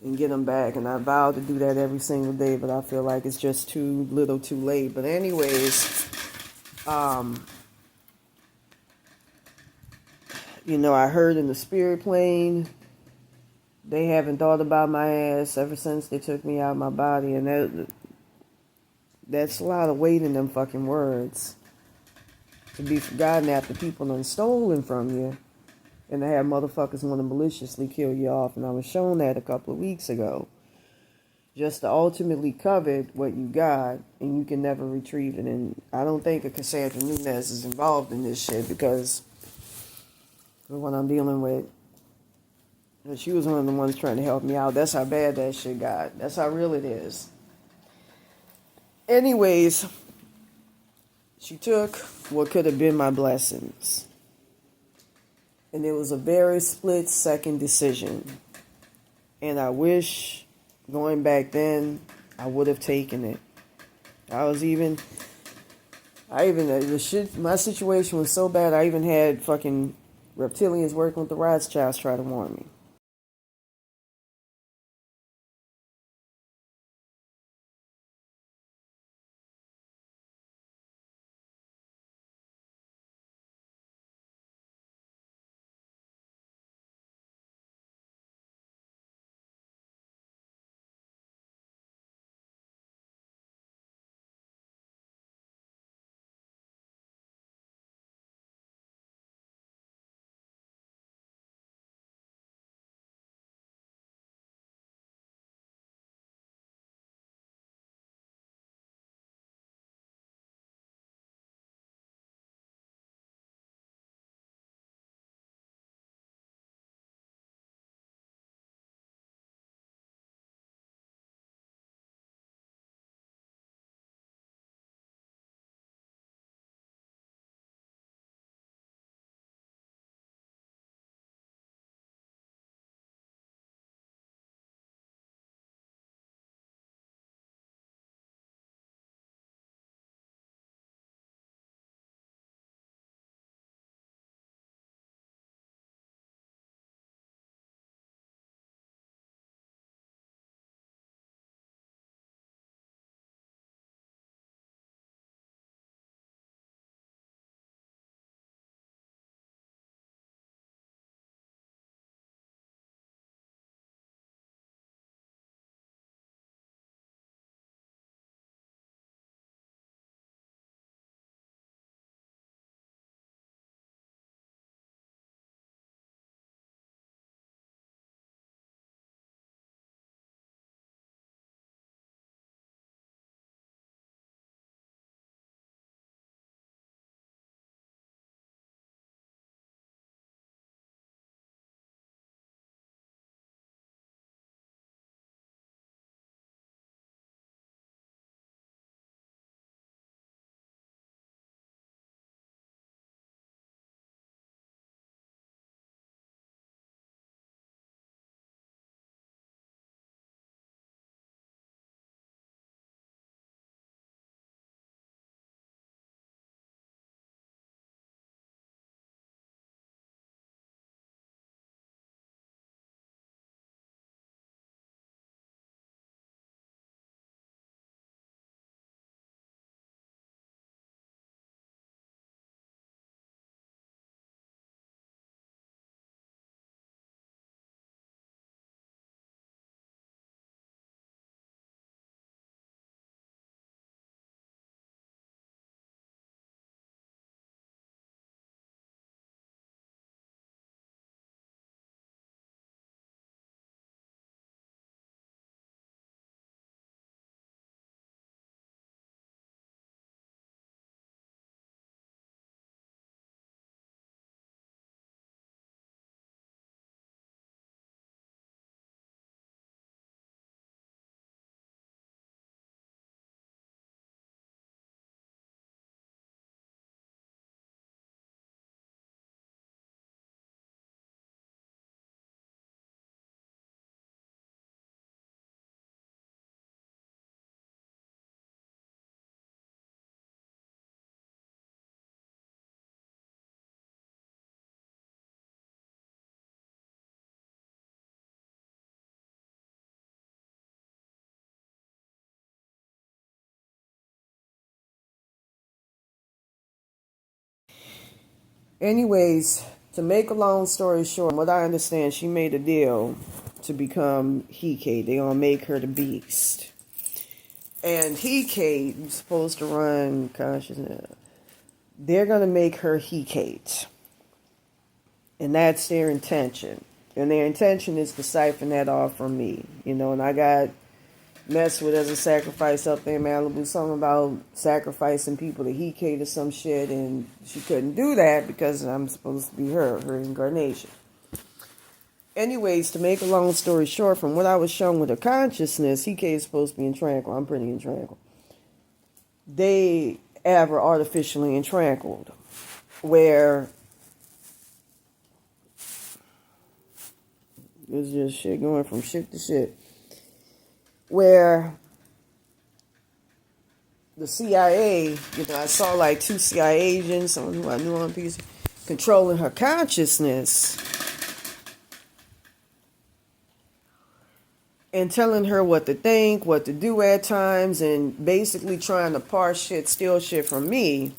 and get them back. And I vow to do that every single day, but I feel like it's just too little too late. But anyways, I heard in the spirit plane, they haven't thought about my ass ever since they took me out of my body. And that's a lot of weight in them fucking words. To be forgotten after people done stolen from you. And to have motherfuckers want to maliciously kill you off. And I was shown that a couple of weeks ago. Just to ultimately covet what you got, and you can never retrieve it. And I don't think a Cassandra Nunez is involved in this shit, because of what I'm dealing with. But she was one of the ones trying to help me out. That's how bad that shit got. That's how real it is. Anyways, she took what could have been my blessings. And it was a very split-second decision. And I wish, going back then, I would have taken it. My situation was so bad, I even had fucking reptilians working with the Rothschilds try to warn me. Anyways, to make a long story short, from what I understand, she made a deal to become Hike. They gonna make her the beast. And Hike is supposed to run consciousness. They're gonna make her Hecate. And that's their intention. And their intention is to siphon that off from me. And I got messed with as a sacrifice up there in Malibu. Something about sacrificing people to Hecate or some shit. And she couldn't do that because I'm supposed to be her incarnation. Anyways, to make a long story short, from what I was shown with her consciousness, Hecate is supposed to be in tranquil. I'm pretty in tranquil. They have her artificially in tranquil, where it's just shit going from shit to shit. Where the CIA, I saw like 2 CIA agents, someone who I knew on piece, controlling her consciousness and telling her what to think, what to do at times, and basically trying to parse shit, steal shit from me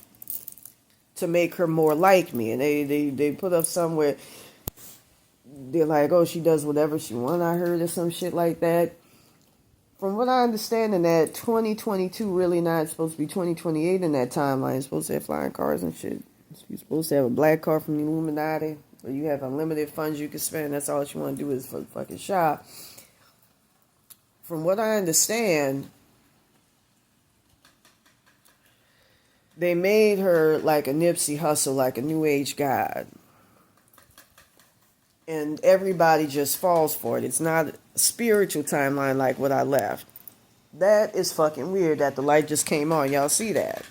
to make her more like me. And they put up somewhere, they're like, oh, she does whatever she wants, I heard, or some shit like that. From what I understand, in that 2022 really not supposed to be 2028 in that timeline. It's supposed to have flying cars and shit. You're supposed to have a black car from the Illuminati, where you have unlimited funds you can spend. That's all you want to do is for the fucking shop. From what I understand, they made her like a Nipsey Hussle, like a new age god. And everybody just falls for it. It's not a spiritual timeline like what I left. That is fucking weird that the light just came on. Y'all see that?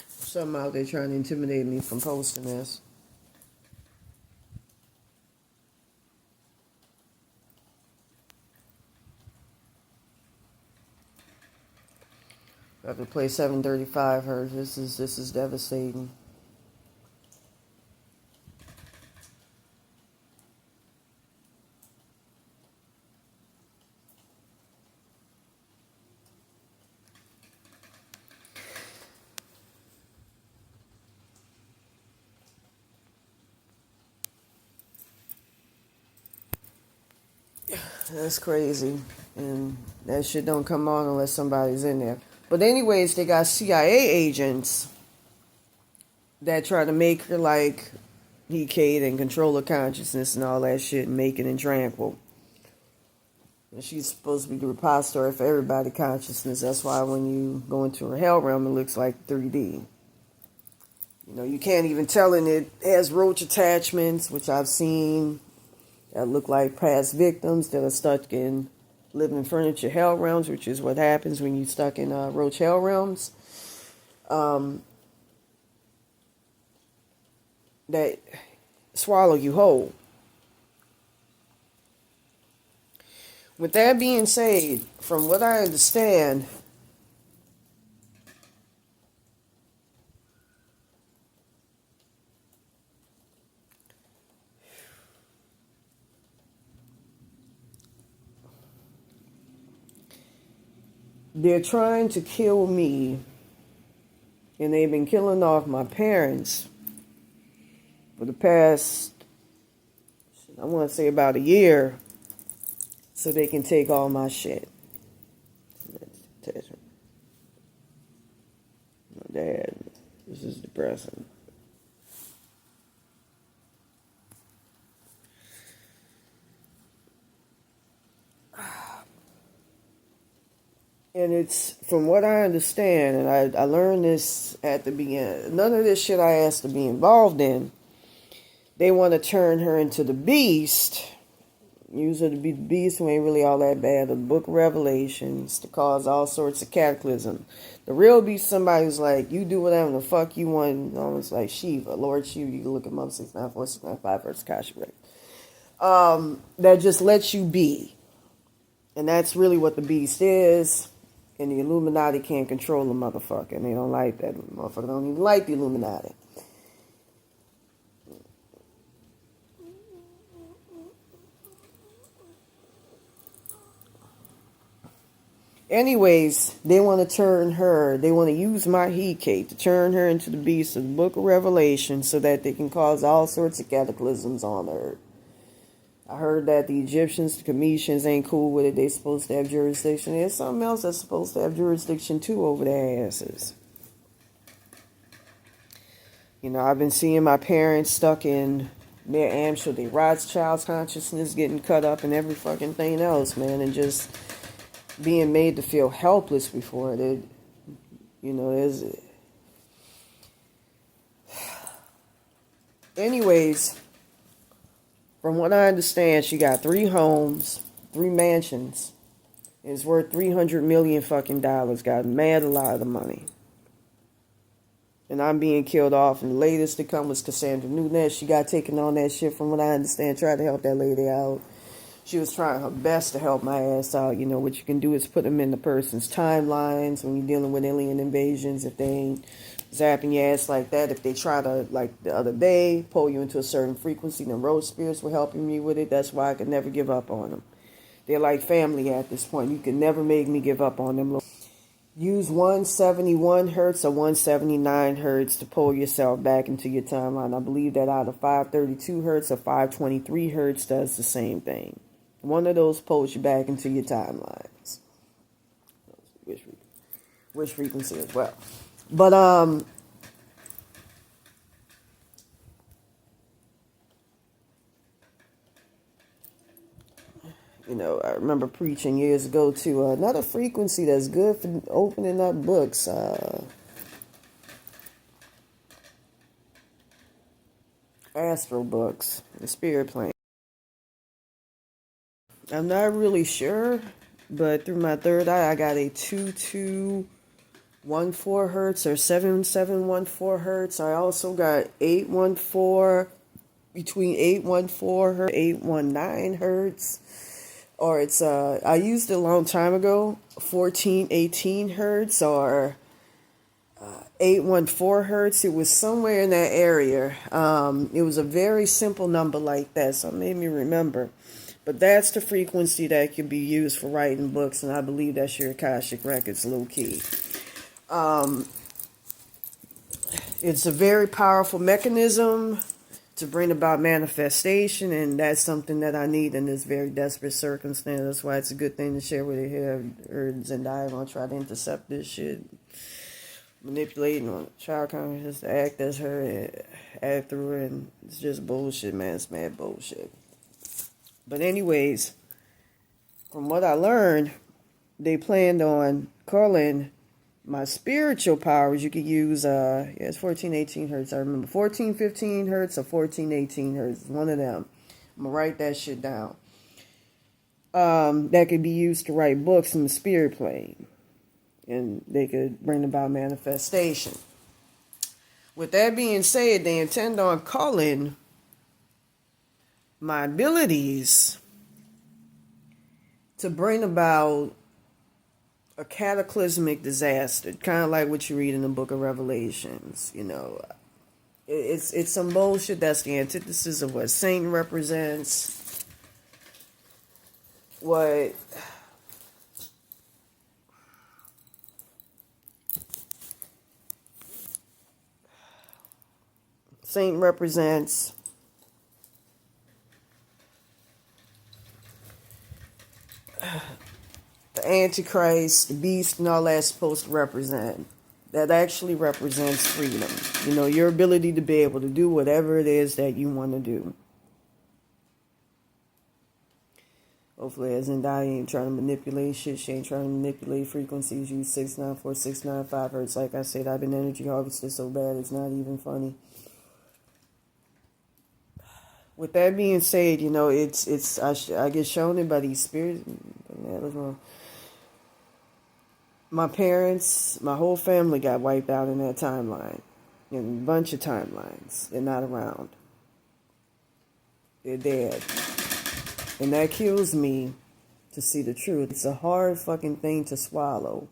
Something out there trying to intimidate me from posting this. I have to play 735 hertz. This is devastating. That's crazy. And that shit don't come on unless somebody's in there. But anyways, they got CIA agents that try to make her like Hecate and control her consciousness and all that shit and make it in tranquil. And she's supposed to be the repository for everybody's consciousness. That's why when you go into her hell realm, it looks like 3D. You can't even tell in it has roach attachments, which I've seen, that look like past victims that are stuck in living furniture hell realms, which is what happens when you're stuck in roach hell realms. That swallow you whole. With that being said, from what I understand, they're trying to kill me, and they've been killing off my parents for the past, I want to say about a year, so they can take all my shit. My dad, this is depressing. And it's, from what I understand, and I learned this at the beginning, none of this shit I asked to be involved in. They want to turn her into the beast, use her to be the beast who ain't really all that bad, the book of Revelations, to cause all sorts of cataclysm. The real beast, somebody who's like, you do whatever the fuck you want, almost like Shiva, Lord Shiva. You can look him up, 694, 695, verse Kashmir. That just lets you be. And that's really what the beast is. And the Illuminati can't control the motherfucker. And they don't like that. The motherfucker don't even like the Illuminati. Anyways, they want to turn her, they want to use my heat cake to turn her into the beast of the book of Revelation so that they can cause all sorts of cataclysms on her. I heard that the Egyptians, the Cometians ain't cool with it. They supposed to have jurisdiction. There's something else that's supposed to have jurisdiction too over their asses. You know, I've been seeing my parents stuck in their Amstel, Rothschild's consciousness getting cut up and every fucking thing else, man, and just being made to feel helpless before it. You know, there's... Anyways, from what I understand, she got 3 homes, 3 mansions. It's worth $300 million fucking dollars. Got mad a lot of the money. And I'm being killed off. And the latest to come was Cassandra Nunez. She got taken on that shit from what I understand. Tried to help that lady out. She was trying her best to help my ass out. You know, what you can do is put them in the person's timelines when you're dealing with alien invasions. If they ain't zapping your ass like that, if they try to, like the other day, pull you into a certain frequency, the road spirits were helping me with it. That's why I could never give up on them. They're like family at this point. You can never make me give up on them. Use 171 hertz or 179 hertz to pull yourself back into your timeline. I believe that either 532 hertz or 523 hertz does the same thing. One of those pulls you back into your timelines. Which frequency as well. But, you know, I remember preaching years ago to another frequency that's good for opening up books. Astral books, the spirit plane. I'm not really sure, but through my third eye, I got a 2214 hertz or 7714 hertz. I also got 814, between 814 hertz, 819 hertz. Or it's, I used it a long time ago, 1418 hertz or 814 hertz. It was somewhere in that area. It was a very simple number like that, so it made me remember. But that's the frequency that can be used for writing books, and I believe that's your Akashic Records, low key. It's a very powerful mechanism to bring about manifestation, and that's something that I need in this very desperate circumstance. That's why it's a good thing to share with it here. Or Zendaya gonna try to intercept this shit, manipulating on child consciousness to act as her, act through her, and it's just bullshit, man. It's mad bullshit. But anyways, from what I learned, they planned on calling my spiritual powers. You could use, it's 1418 hertz. I remember 1415 hertz or 1418 hertz. One of them. I'm going to write that shit down. That could be used to write books in the spirit plane. And they could bring about manifestation. With that being said, they intend on calling my abilities to bring about a cataclysmic disaster, kind of like what you read in the book of Revelations. You know, it's some bullshit. That's the antithesis of what Satan represents, what Satan represents. The Antichrist, the beast, and all that's supposed to represent. That actually represents freedom. You know, your ability to be able to do whatever it is that you want to do. Hopefully, as Zendaya ain't trying to manipulate shit. She ain't trying to manipulate frequencies. Use 694, 695 hertz. Like I said, I've been energy harvested so bad it's not even funny. With that being said, you know, I get shown it by these spirits. My parents, my whole family got wiped out in that timeline. In a bunch of timelines. They're not around. They're dead. And that kills me to see the truth. It's a hard fucking thing to swallow.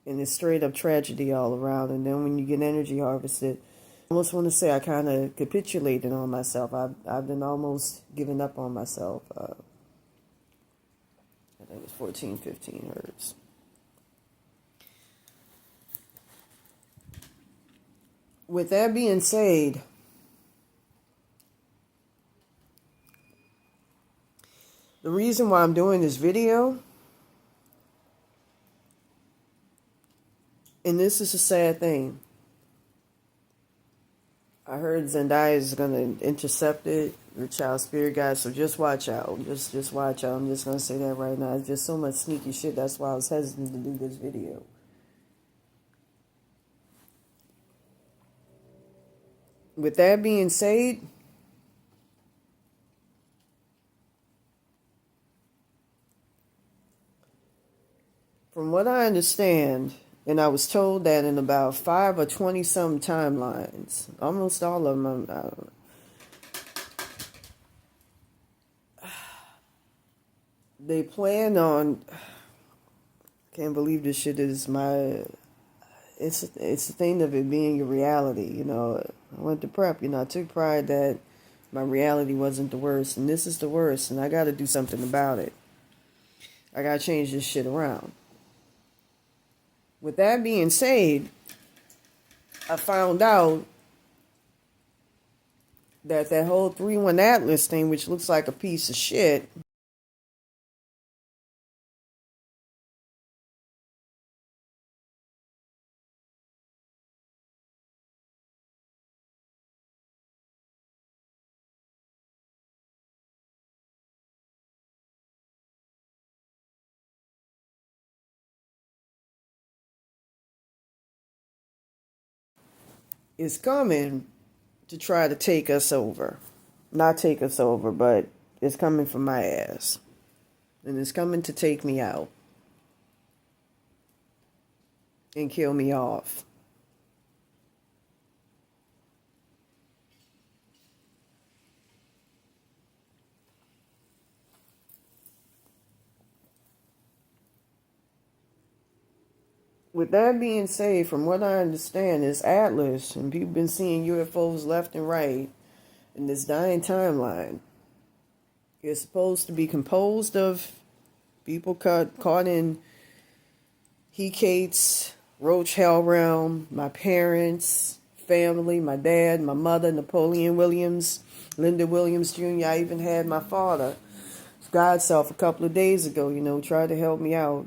And it's straight up tragedy all around. And then when you get energy harvested, I almost want to say I kind of capitulated on myself. I've been almost giving up on myself. I think it's 14, 15 hertz. With that being said, the reason why I'm doing this video, and this is a sad thing, I heard Zendaya is going to intercept it, your child spirit guide, so just watch out. Just watch out. I'm just going to say that right now. It's just so much sneaky shit. That's why I was hesitant to do this video. With that being said, from what I understand, and I was told that in about 5 or 20-some timelines, almost all of them, they plan on, can't believe this shit is it's the thing of it being your reality, you know. I went to prep, you know, I took pride that my reality wasn't the worst, and this is the worst, and I got to do something about it. I got to change this shit around. With that being said, I found out that whole 3-1 Atlas thing, which looks like a piece of shit, is coming to try to take us over. Not take us over, but it's coming for my ass. And it's coming to take me out. And kill me off. With that being said, from what I understand, this Atlas, and people been seeing UFOs left and right in this dying timeline, is supposed to be composed of people caught in Hecate's Roach Hell realm, my parents, family, my dad, my mother, Napoleon Williams, Linda Williams Jr. I even had my father, God's self, a couple of days ago, you know, tried to help me out.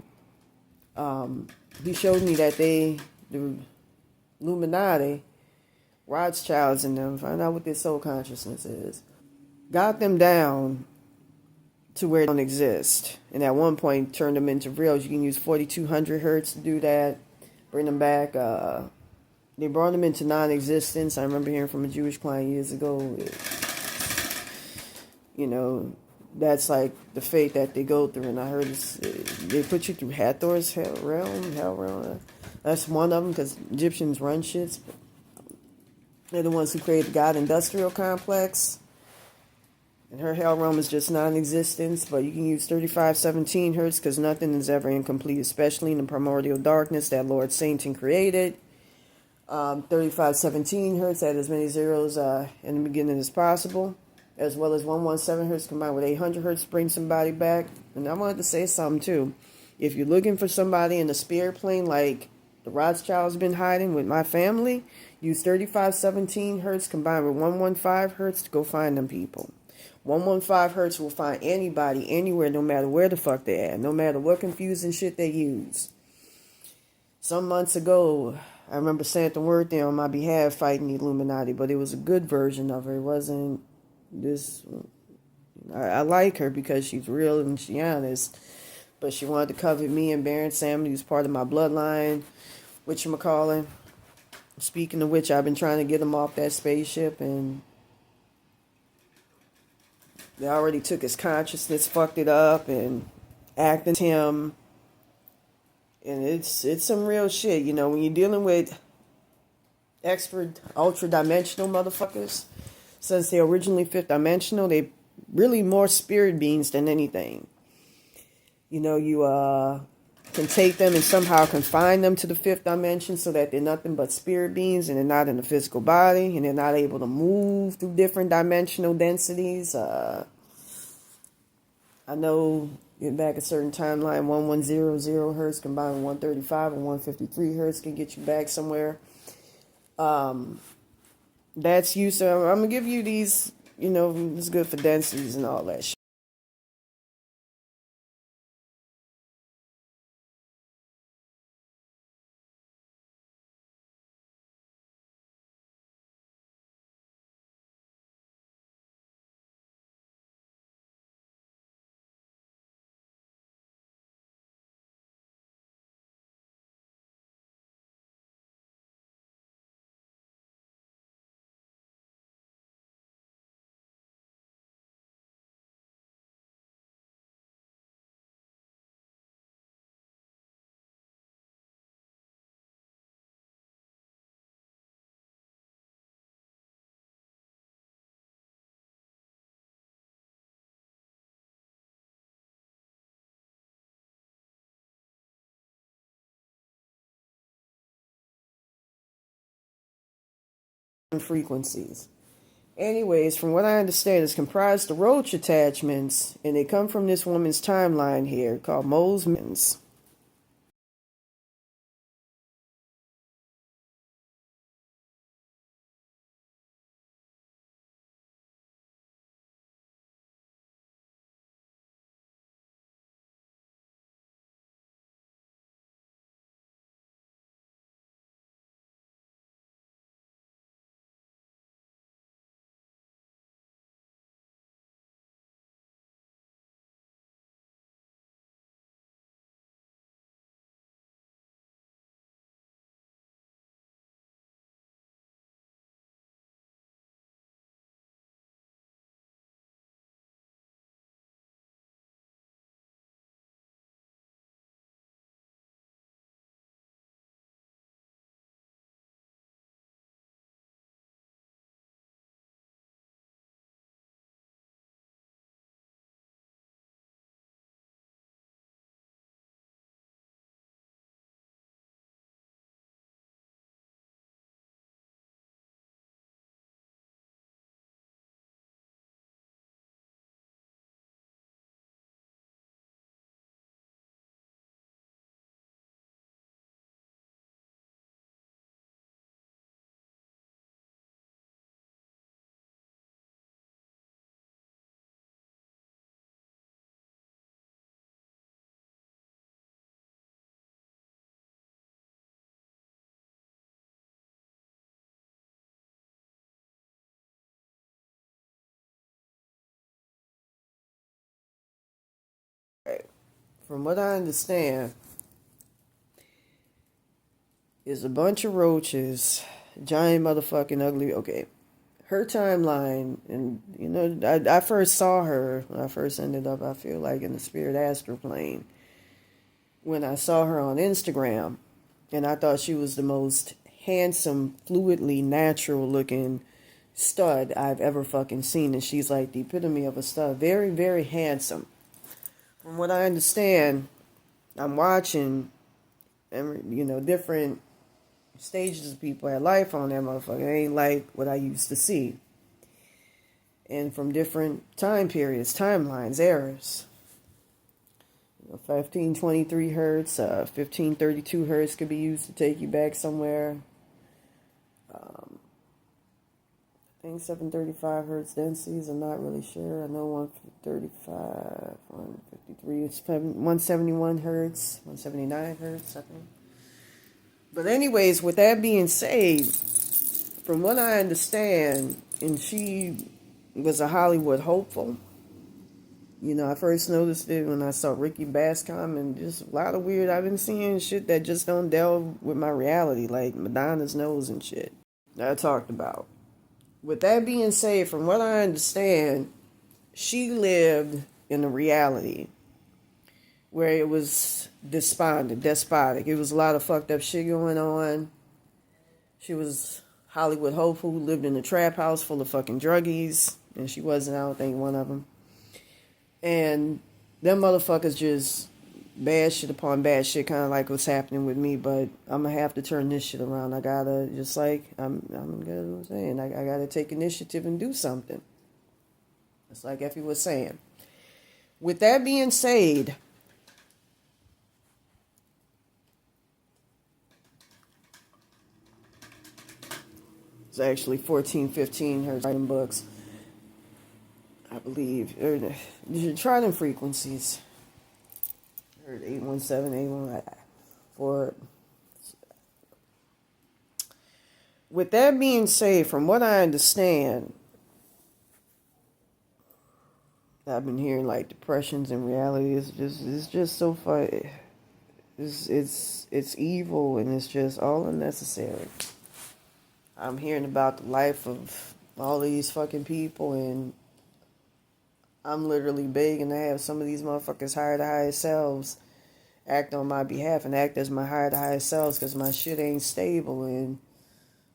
He showed me that the Illuminati, Rothschilds and them, find out what their soul consciousness is, got them down to where they don't exist. And at one point turned them into reals. You can use 4200 hertz to do that, bring them back. They brought them into non-existence. I remember hearing from a Jewish client years ago. You know, that's like the fate that they go through. And I heard they put you through Hathor's hell realm. That's one of them, because Egyptians run shits. They're the ones who created the God Industrial Complex. And her hell realm is just non-existence, but you can use 3517 hertz because nothing is ever incomplete, especially in the primordial darkness that Lord Satan created. 3517 hertz, add as many zeros in the beginning as possible, as well as 117 hertz combined with 800 hertz to bring somebody back. And I wanted to say something too. If you're looking for somebody in the spirit plane like the Rothschilds been hiding with my family, use 3517 hertz combined with 115 hertz to go find them people. 115 hertz will find anybody, anywhere, no matter where the fuck they at, no matter what confusing shit they use. Some months ago, I remember saying the word there on my behalf fighting the Illuminati, but it was a good version of her. It wasn't this. I like her because she's real and she's honest, but she wanted to cover me and Baron Sam, who's part of my bloodline, whatchamacallit. Speaking of which, I've been trying to get him off that spaceship, and they already took his consciousness, fucked it up, and acted him. And it's some real shit, you know, when you're dealing with extra, ultra-dimensional motherfuckers. Since they're originally fifth dimensional, they really more spirit beings than anything. You know, can take them and somehow confine them to the fifth dimension so that they're nothing but spirit beings and they're not in the physical body and they're not able to move through different dimensional densities. I know back a certain timeline, 1100 hertz combined with 135 and 153 hertz can get you back somewhere. That's you. So I'm going to give you these, it's good for densities and all that shit. Frequencies. Anyways, from what I understand, it's comprised of roach attachments, and they come from this woman's timeline here called Mole's. From what I understand, is a bunch of roaches, giant motherfucking ugly. Okay, her timeline, and I first saw her when I first ended up, I feel like, in the spirit astral plane when I saw her on Instagram, and I thought she was the most handsome, fluidly natural looking stud I've ever fucking seen, and she's like the epitome of a stud, very, very handsome. From what I understand, I'm watching, different stages of people at life on that motherfucker. It ain't like what I used to see. And from different time periods, timelines, eras. 1523 hertz, 1532 hertz could be used to take you back somewhere. I think 735 hertz densities, I'm not really sure. I know 135, 153, it's 171 hertz, 179 hertz, I think. But anyways, with that being said, from what I understand, and she was a Hollywood hopeful. I first noticed it when I saw Ricky Bascom, and just a lot of weird, I've been seeing shit that just don't delve with my reality, like Madonna's nose and shit that I talked about. With that being said, from what I understand, she lived in a reality where it was despotic. It was a lot of fucked up shit going on. She was Hollywood hopeful who lived in a trap house full of fucking druggies, and she wasn't, I don't think, one of them. And them motherfuckers just bad shit upon bad shit, kind of like what's happening with me. But I'm gonna have to turn this shit around. I gotta, just like I'm saying, I gotta take initiative and do something. It's like Effie was saying. With that being said, it's actually 1415 hertz writing books, I believe. Try them frequencies. Heard 817, 819. For with that being said, from what I understand, I've been hearing like depressions and reality is just so far. It's evil and it's just all unnecessary. I'm hearing about the life of all these fucking people, and I'm literally begging to have some of these motherfuckers higher to higher selves act on my behalf and act as my higher to higher selves, because my shit ain't stable and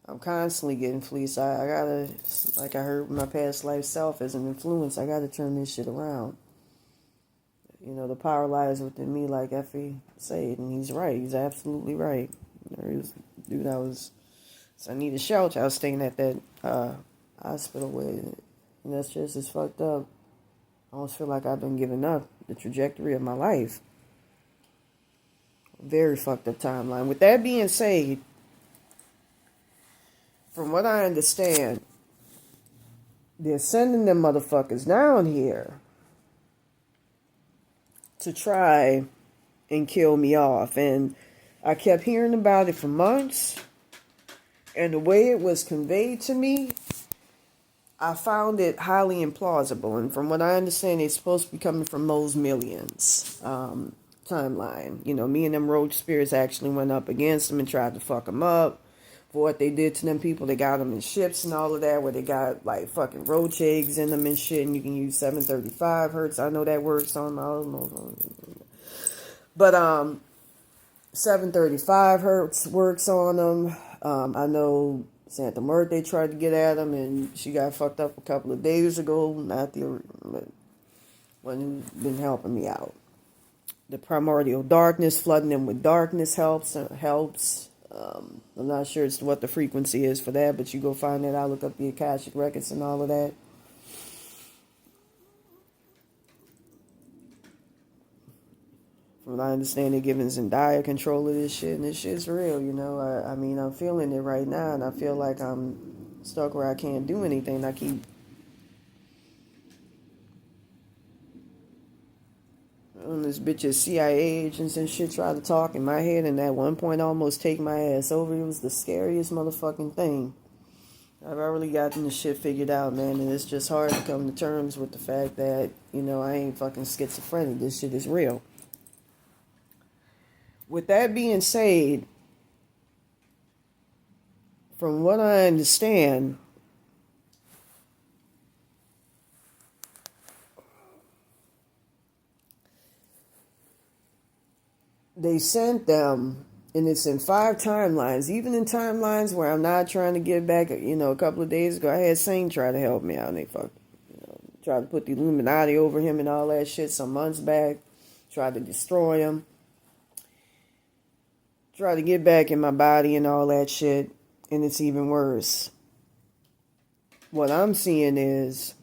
I'm constantly getting fleeced. I gotta, like I heard my past life self as an influence, I gotta turn this shit around. You know, the power lies within me, like Effie said, and he's right. He's absolutely right. There is a dude so I need a shelter. I was staying at that hospital with, and that's just as fucked up. I almost feel like I've been giving up the trajectory of my life. Very fucked up timeline. With that being said, from what I understand, they're sending them motherfuckers down here to try and kill me off. And I kept hearing about it for months. And the way it was conveyed to me, I found it highly implausible. And from what I understand, it's supposed to be coming from Mo's Millions timeline. You know, me and them roach spirits actually went up against them and tried to fuck them up. For what they did to them people, they got them in ships and all of that, where they got like fucking roach eggs in them and shit, and you can use 735 hertz. I know that works on my own. But 735 hertz works on them. I know Santa Muerte tried to get at them, and she got fucked up a couple of days ago. Not the one who's been helping me out. The primordial darkness, flooding them with darkness helps. I'm not sure it's what the frequency is for that, but you go find that out. Look up the Akashic records and all of that. From what I understand, they're giving Zendaya control of this shit, and this shit's real, you know. I mean, I'm feeling it right now, and I feel like I'm stuck where I can't do anything. I keep this bitch's CIA agents and shit try to talk in my head, and at one point almost take my ass over. It was the scariest motherfucking thing. I've already gotten the shit figured out, man, and it's just hard to come to terms with the fact that, you know, I ain't fucking schizophrenic. This shit is real. With that being said, from what I understand, they sent them, and it's in 5 timelines, even in timelines where I'm not trying to get back. You know, a couple of days ago, I had Saint try to help me out, and they tried to put the Illuminati over him and all that shit some months back, tried to destroy him, tried to get back in my body and all that shit, and it's even worse. What I'm seeing is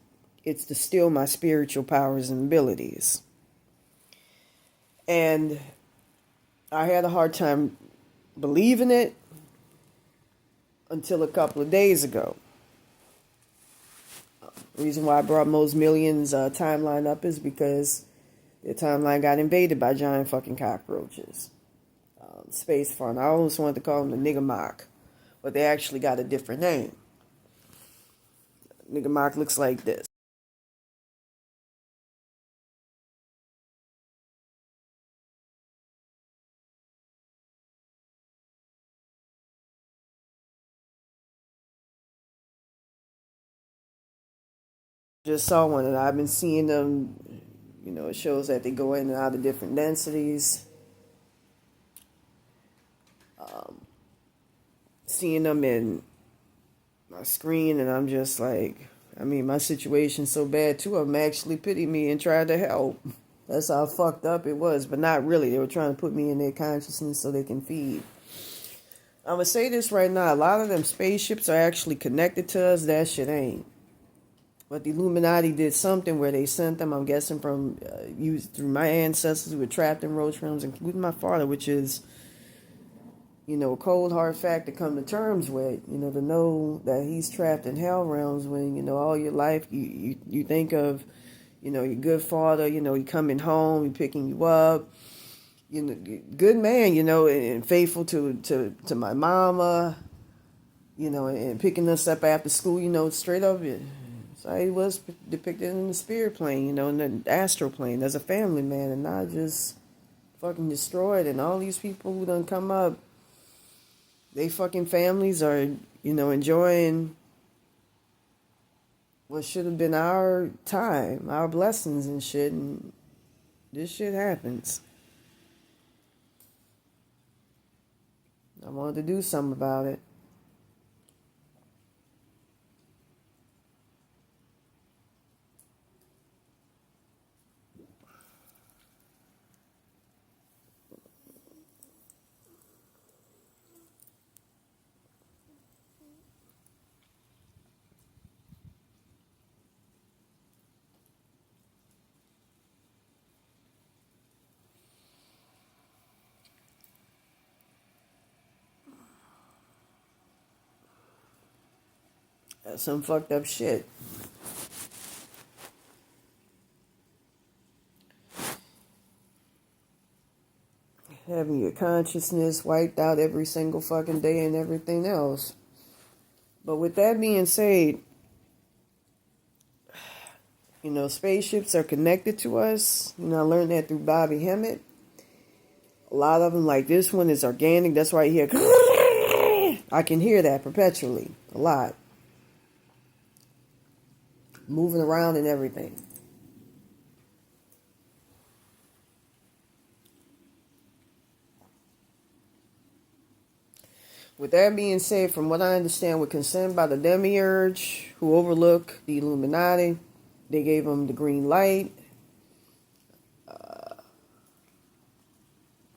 it's to steal my spiritual powers and abilities. And I had a hard time believing it until a couple of days ago. The reason why I brought Mo's Millions timeline up is because the timeline got invaded by giant fucking cockroaches. Space Front. I almost wanted to call them the Nigga Mock, but they actually got a different name. Nigga Mock looks like this. Just saw one, and I've been seeing them. You know, it shows that they go in and out of different densities. Seeing them in my screen, and I'm just like, I mean, my situation's so bad. 2 of them actually pitied me and tried to help. That's how fucked up it was, but not really. They were trying to put me in their consciousness so they can feed. I'm going to say this right now. A lot of them spaceships are actually connected to us. That shit ain't. But the Illuminati did something where they sent them, I'm guessing, from through my ancestors who were trapped in roach realms, including my father, which is, a cold hard fact to come to terms with, to know that he's trapped in hell realms when, all your life you think of, your good father, he coming home, he picking you up, good man, and faithful to my mama, and picking us up after school, straight up. So he was depicted in the spirit plane, in the astral plane as a family man, and not just fucking destroyed. And all these people who done come up, they fucking families are, enjoying what should have been our time, our blessings and shit, and this shit happens. I wanted to do something about it. That's some fucked up shit. Having your consciousness wiped out every single fucking day and everything else. But with that being said, spaceships are connected to us. I learned that through Bobby Hemmett. A lot of them, like this one, is organic. That's why you hear, I can hear that perpetually, a lot. Moving around and everything. With that being said, from what I understand, we're concerned by the demiurge who overlook the Illuminati. They gave them the green light.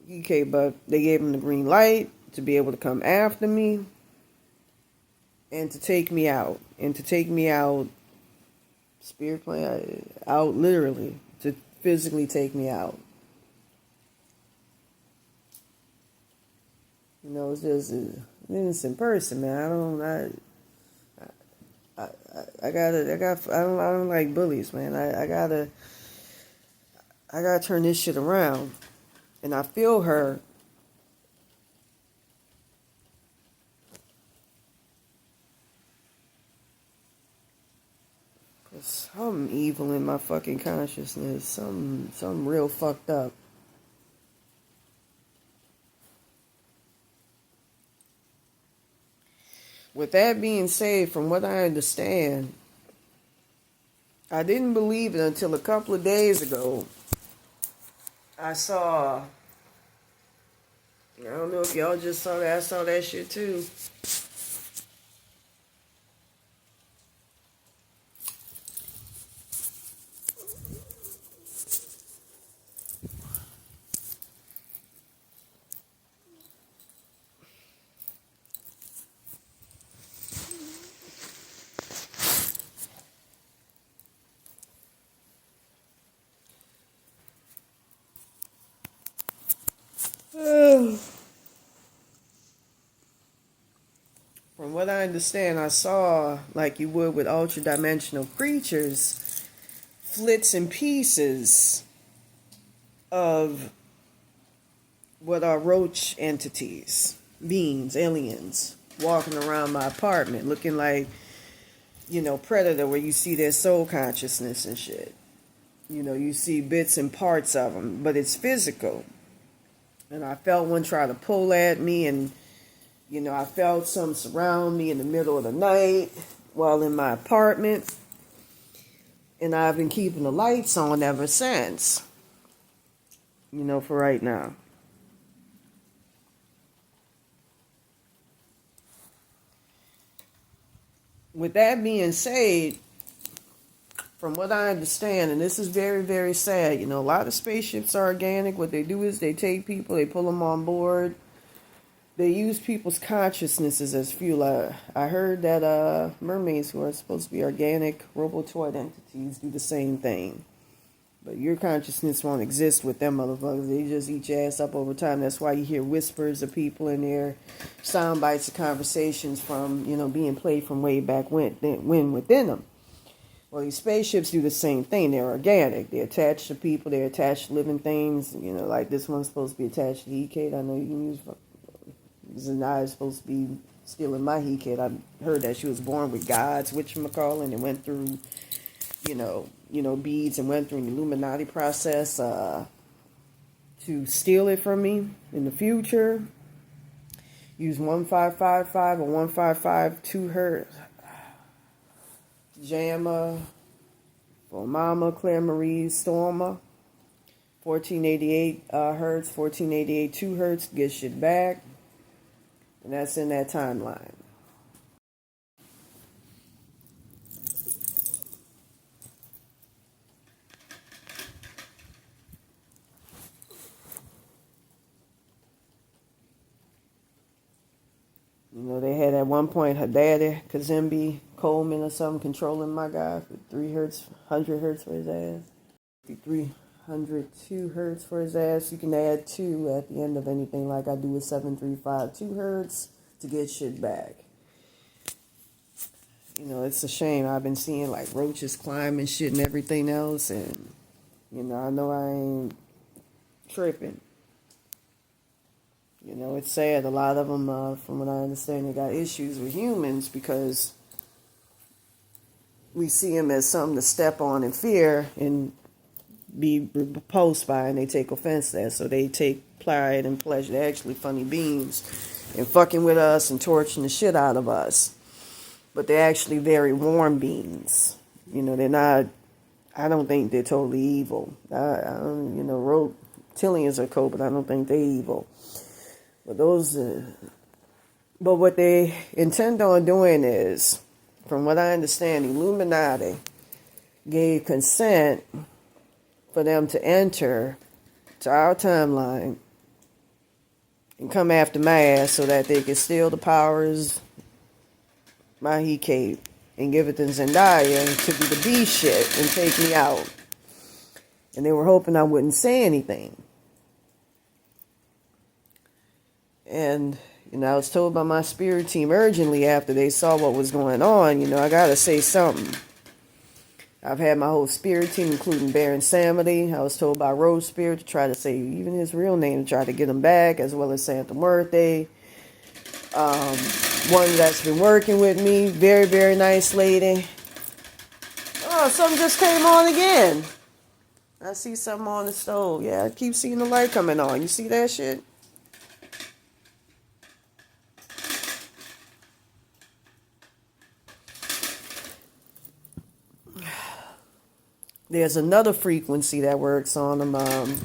But they gave them the green light to be able to come after me and to take me out. And to take me out, spirit plane, out literally, to physically take me out. It's just an innocent person, man. I don't like bullies, man. I gotta turn this shit around. And I feel her. There's something evil in my fucking consciousness. Something real fucked up. With that being said, from what I understand, I didn't believe it until a couple of days ago. I don't know if y'all just saw that. I saw that shit too. From what I understand, I saw, like you would with ultra-dimensional creatures, flits and pieces of what are roach entities, beings, aliens, walking around my apartment, looking like, Predator, where you see their soul consciousness and shit. You see bits and parts of them, but it's physical. And I felt one try to pull at me, and I felt some surround me in the middle of the night while in my apartment. And I've been keeping the lights on ever since. For right now. With that being said, From what I understand, and this is very, very sad, a lot of spaceships are organic. What they do is they take people, they pull them on board. They use people's consciousnesses as fuel. I heard that mermaids who are supposed to be organic robotoid entities do the same thing. But your consciousness won't exist with them motherfuckers. They just eat your ass up over time. That's why you hear whispers of people in there, sound bites of conversations from, being played from way back when within them. Well, these spaceships do the same thing. They're organic. They're attached to people. They're attached to living things. Like this one's supposed to be attached to He-Kate. I know you can use... Zendaya is supposed to be stealing my He-Kate. I heard that she was born with God's whatchamacallit and went through, beads and went through the Illuminati process to steal it from me in the future. Use 1555 or 155 hertz JAMA for Mama Claire Marie Stormer. 1488 hertz, 1488 2 hertz, get shit back. And that's in that timeline. They had at one point her daddy, Kazembe Coleman or something, controlling my guy for 100 hertz for his ass. 302 hertz for his ass. You can add 2 at the end of anything like I do with 7352 hertz to get shit back. It's a shame. I've been seeing like roaches climbing shit and everything else, and I know I ain't tripping. It's sad. A lot of them, from what I understand, they got issues with humans because we see them as something to step on in fear and be repulsed by, and they take offense to that. So they take pride and pleasure. They're actually funny beings and fucking with us and torching the shit out of us. But they're actually very warm beings. They're not, I don't think they're totally evil. Reptilians are cold, but I don't think they're evil. But what they intend on doing is, from what I understand, Illuminati gave consent for them to enter to our timeline and come after my ass so that they could steal the powers, my He-Kate, and give it to Zendaya to be the B shit and take me out. And they were hoping I wouldn't say anything. And, I was told by my spirit team urgently after they saw what was going on, I gotta say something. I've had my whole spirit team, including Baron Samedi. I was told by Rose Spirit to try to say even his real name to try to get him back, as well as Santa Muerte. One that's been working with me, very, very nice lady. Oh, something just came on again. I see something on the stove. Yeah, I keep seeing the light coming on. You see that shit? There's another frequency that works on them.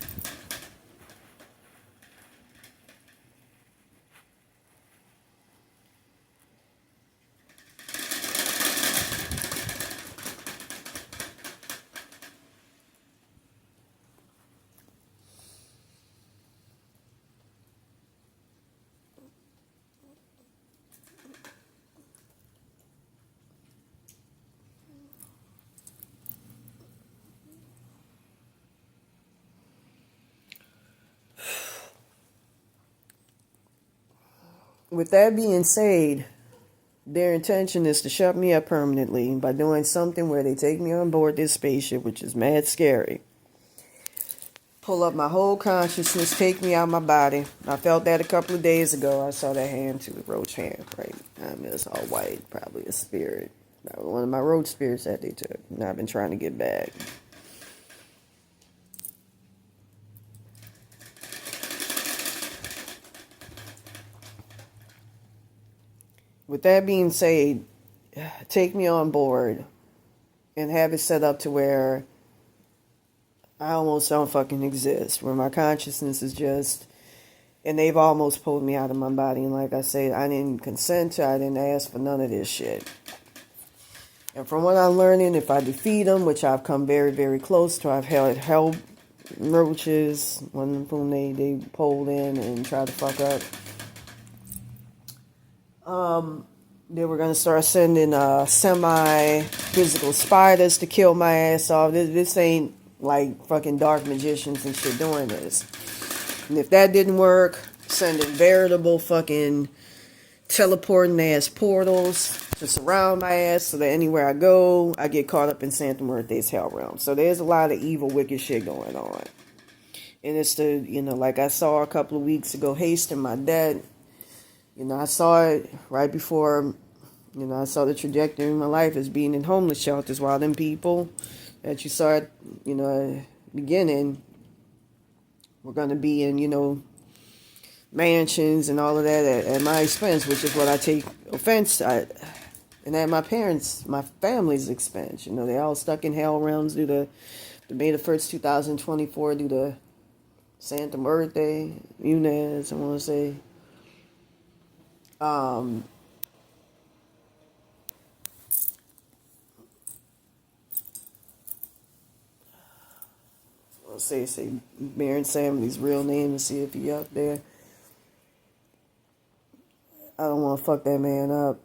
With that being said, their intention is to shut me up permanently by doing something where they take me on board this spaceship, which is mad scary. Pull up my whole consciousness, take me out of my body. I felt that a couple of days ago. I saw that hand too, the roach hand, right? It's all white, probably a spirit. One of my roach spirits that they took. And I've been trying to get back. With that being said, take me on board and have it set up to where I almost don't fucking exist, where my consciousness is just, and they've almost pulled me out of my body. And like I said, I didn't consent to, I didn't ask for none of this shit. And from what I'm learning, if I defeat them, which I've come very, very close to, I've held Roaches, one of whom they pulled in and tried to fuck up. They were gonna start sending semi-physical spiders to kill my ass off. This ain't like fucking dark magicians and shit doing this. And if that didn't work, sending veritable fucking teleporting ass portals to surround my ass so that anywhere I go, I get caught up in Santa Muerte's hell realm. So there's a lot of evil, wicked shit going on. And it's like I saw a couple of weeks ago, hasting my death. I saw it right before, I saw the trajectory of my life as being in homeless shelters, while them people that you saw at, beginning were going to be in, mansions and all of that at my expense, which is what I take offense at. And at my family's expense. They all stuck in hell realms due to the May the 1st, 2024, due to Santa Muerte, Munez, I want to say. I'll say Baron Samley's real name and see if he up there. I don't want to fuck that man up.